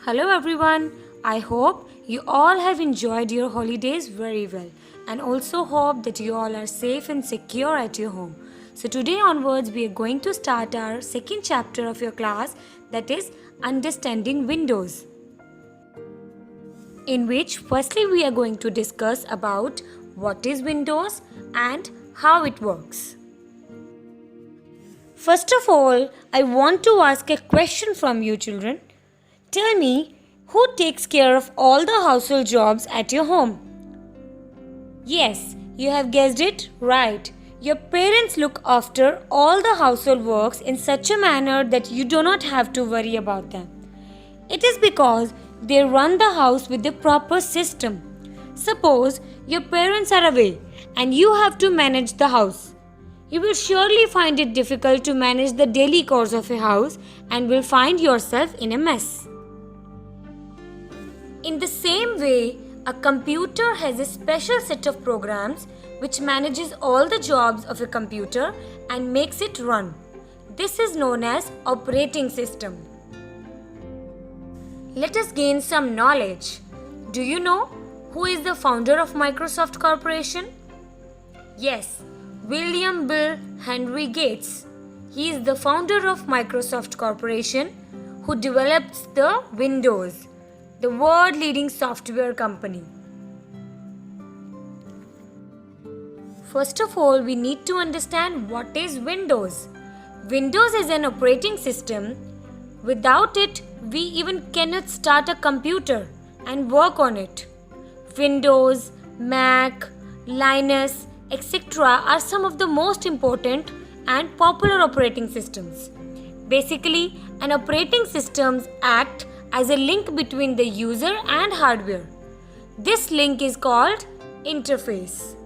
Hello everyone. I hope you all have enjoyed your holidays very well and also hope that you all are safe and secure at your home. So today onwards we are going to start our second chapter of your class, that is understanding Windows, in which firstly we are going to discuss about what is Windows and how it works. First of all, I want to ask a question from you children. Tell me, who takes care of all the household jobs at your home? Yes, you have guessed it right. Your parents look after all the household works in such a manner that you do not have to worry about them. It is because they run the house with the proper system. Suppose your parents are away and you have to manage the house. You will surely find it difficult to manage the daily chores of a house and will find yourself in a mess. In the same way, a computer has a special set of programs which manages all the jobs of a computer and makes it run. This is known as operating system. Let us gain some knowledge. Do you know who is the founder of Microsoft Corporation? Yes, William Bill Henry Gates. He is the founder of Microsoft Corporation who developed the Windows, the world-leading software company. First of all, we need to understand what is Windows. Windows is an operating system. Without it, we even cannot start a computer and work on it. Windows, Mac, Linux, etc. are some of the most important and popular operating systems. Basically, an operating system acts as a link between the user and hardware. This link is called interface.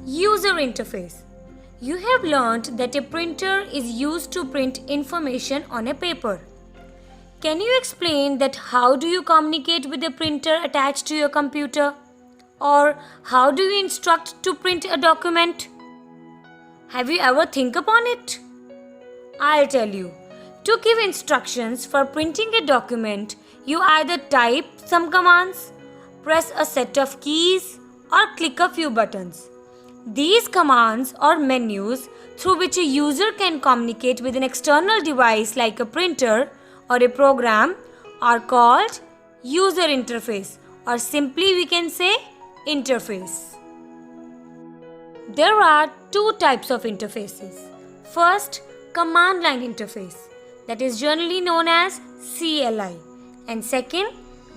User interface. You have learned that a printer is used to print information on a paper. Can you explain that how do you communicate with a printer attached to your computer? Or how do you instruct to print a document? Have you ever think upon it? I'll tell you. To give instructions for printing a document, you either type some commands, press a set of keys, or click a few buttons. These commands or menus through which a user can communicate with an external device like a printer or a program are called user interface, or simply we can say interface. There are two types of interfaces. First, command line interface, that is generally known as CLI, and second,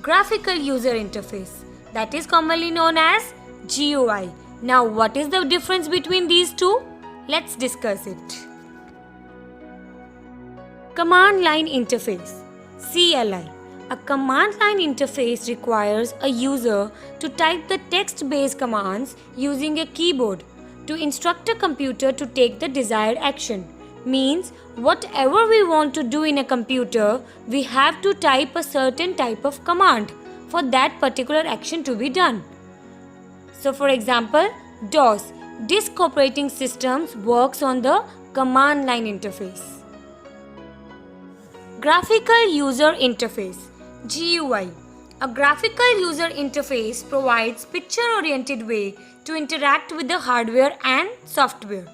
graphical user interface, that is commonly known as GUI. Now, what is the difference between these two? Let's discuss it. Command line interface, CLI. A command line interface requires a user to type the text-based commands using a keyboard to instruct a computer to take the desired action. Means whatever we want to do in a computer, we have to type a certain type of command for that particular action to be done. So for example, DOS, Disk Operating Systems, works on the command line interface. Graphical User Interface, GUI. A graphical user interface provides picture-oriented way to interact with the hardware and software.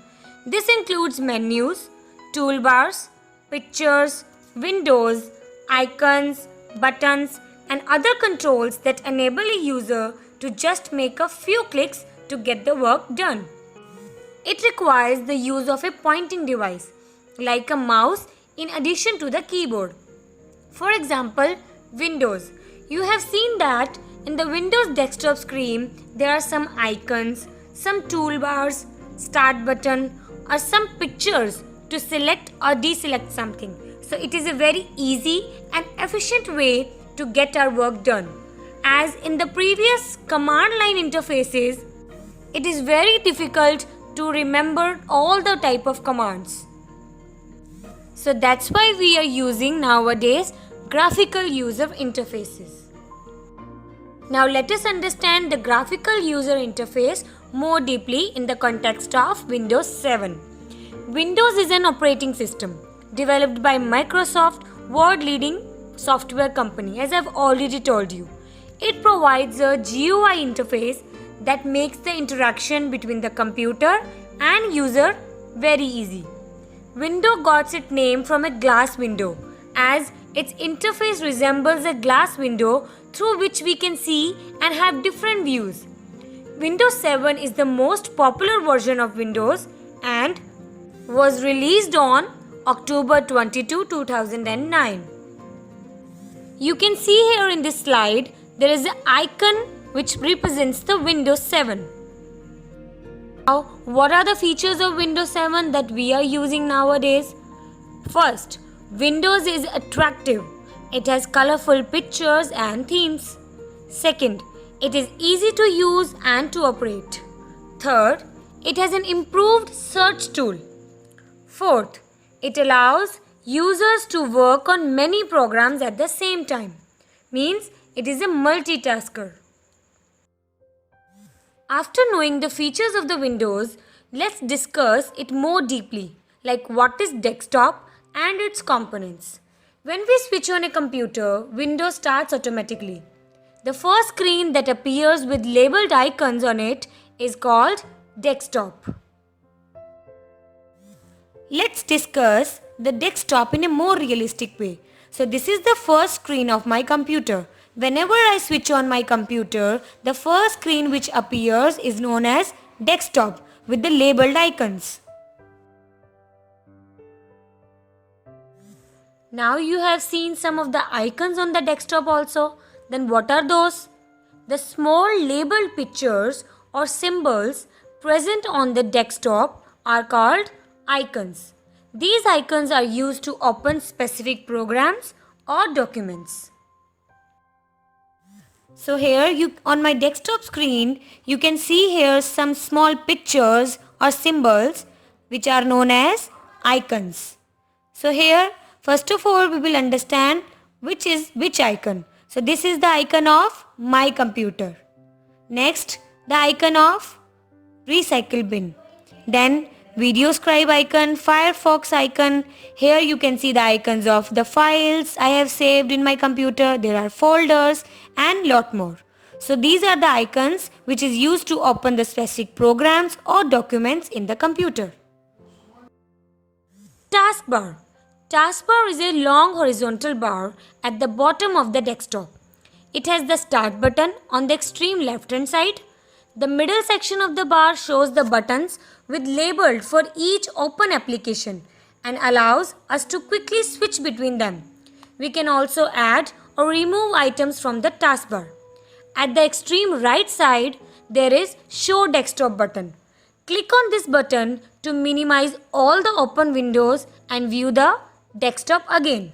This includes menus, toolbars, pictures, windows, icons, buttons, and other controls that enable a user to just make a few clicks to get the work done. It requires the use of a pointing device, like a mouse, in addition to the keyboard. For example, Windows. You have seen that in the Windows desktop screen, there are some icons, some toolbars, start button, or some pictures to select or deselect something. So it is a very easy and efficient way to get our work done. As in the previous command line interfaces, it is very difficult to remember all the type of commands. So that's why we are using nowadays graphical user interfaces. Now let us understand the graphical user interface more deeply in the context of Windows 7. Windows is an operating system developed by Microsoft, world-leading software company, as I've already told you. It provides a GUI interface that makes the interaction between the computer and user very easy. Windows got its name from a glass window, as its interface resembles a glass window through which we can see and have different views. Windows 7 is the most popular version of Windows and was released on October 22, 2009. You can see here in this slide there is an icon which represents the Windows 7. Now, what are the features of Windows 7 that we are using nowadays? First, Windows is attractive. It has colorful pictures and themes. Second, it is easy to use and to operate. Third, it has an improved search tool. Fourth, it allows users to work on many programs at the same time. Means it is a multitasker. After knowing the features of the Windows, let's discuss it more deeply, like what is desktop and its components. When we switch on a computer, Windows starts automatically. The first screen that appears with labeled icons on it is called desktop. Let's discuss the desktop in a more realistic way. So this is the first screen of my computer. Whenever I switch on my computer, the first screen which appears is known as desktop with the labeled icons. Now you have seen some of the icons on the desktop also. Then what are those? The small labeled pictures or symbols present on the desktop are called icons. These icons are used to open specific programs or documents. So here on my desktop screen, you can see here some small pictures or symbols which are known as icons. So here, first of all, we will understand which is which icon. So this is the icon of my computer. Next, the icon of recycle bin. Then video scribe icon, Firefox icon. Here you can see the icons of the files I have saved in my computer. There are folders and lot more. So these are the icons which is used to open the specific programs or documents in the computer. Taskbar. Taskbar is a long horizontal bar at the bottom of the desktop. It has the start button on the extreme left hand side. The middle section of the bar shows the buttons with labeled for each open application and allows us to quickly switch between them. We can also add or remove items from the taskbar. At the extreme right side, there is Show Desktop button. Click on this button to minimize all the open windows and view the desktop again.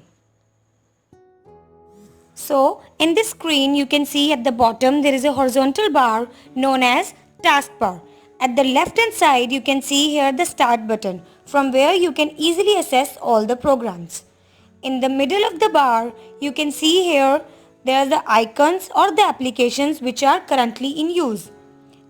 So, in this screen you can see at the bottom there is a horizontal bar known as taskbar. At the left hand side you can see here the start button from where you can easily access all the programs. In the middle of the bar you can see here there are the icons or the applications which are currently in use.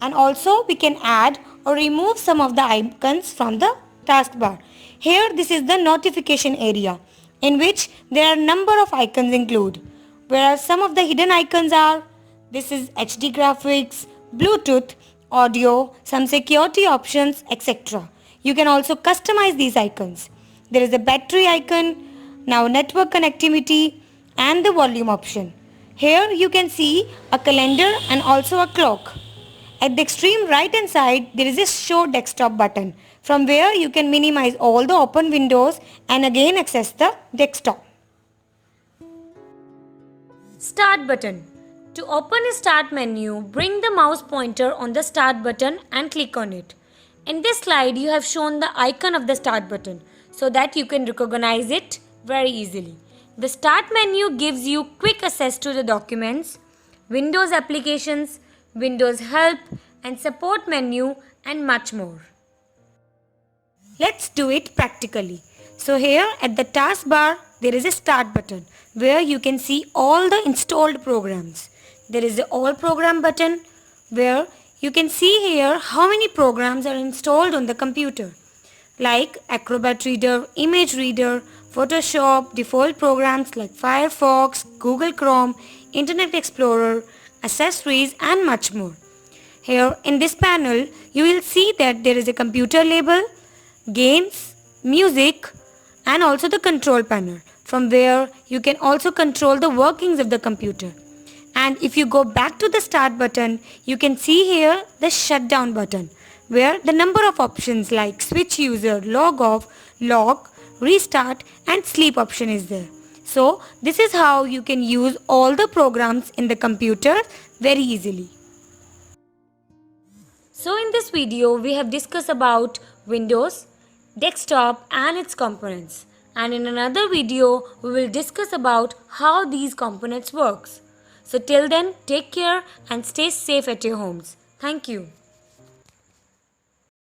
And also we can add or remove some of the icons from the taskbar. Here this is the notification area in which there are number of icons include. Whereas some of the hidden icons are, this is HD graphics, Bluetooth, audio, some security options, etc. You can also customize these icons. There is a battery icon, now network connectivity and the volume option. Here you can see a calendar and also a clock. At the extreme right hand side there is a Show Desktop button from where you can minimize all the open windows and again access the desktop. Start button. To open a start menu, bring the mouse pointer on the start button and click on it. In this slide, you have shown the icon of the start button so that you can recognize it very easily. The start menu gives you quick access to the documents, Windows applications, Windows help and support menu and much more. Let's do it practically. So here at the taskbar, there is a start button where you can see all the installed programs. There is the all program button where you can see here how many programs are installed on the computer like Acrobat Reader, Image Reader, Photoshop, default programs like Firefox, Google Chrome, Internet Explorer, accessories and much more. Here in this panel, you will see that there is a computer label, games, music and also the control panel from where you can also control the workings of the computer. And if you go back to the start button, you can see here the shutdown button where the number of options like switch user, log off, lock, restart and sleep option is there. So this is how you can use all the programs in the computer very easily. So in this video we have discussed about Windows, desktop and its components. And in another video we will discuss about how these components works. So till then, take care and stay safe at your homes. Thank you.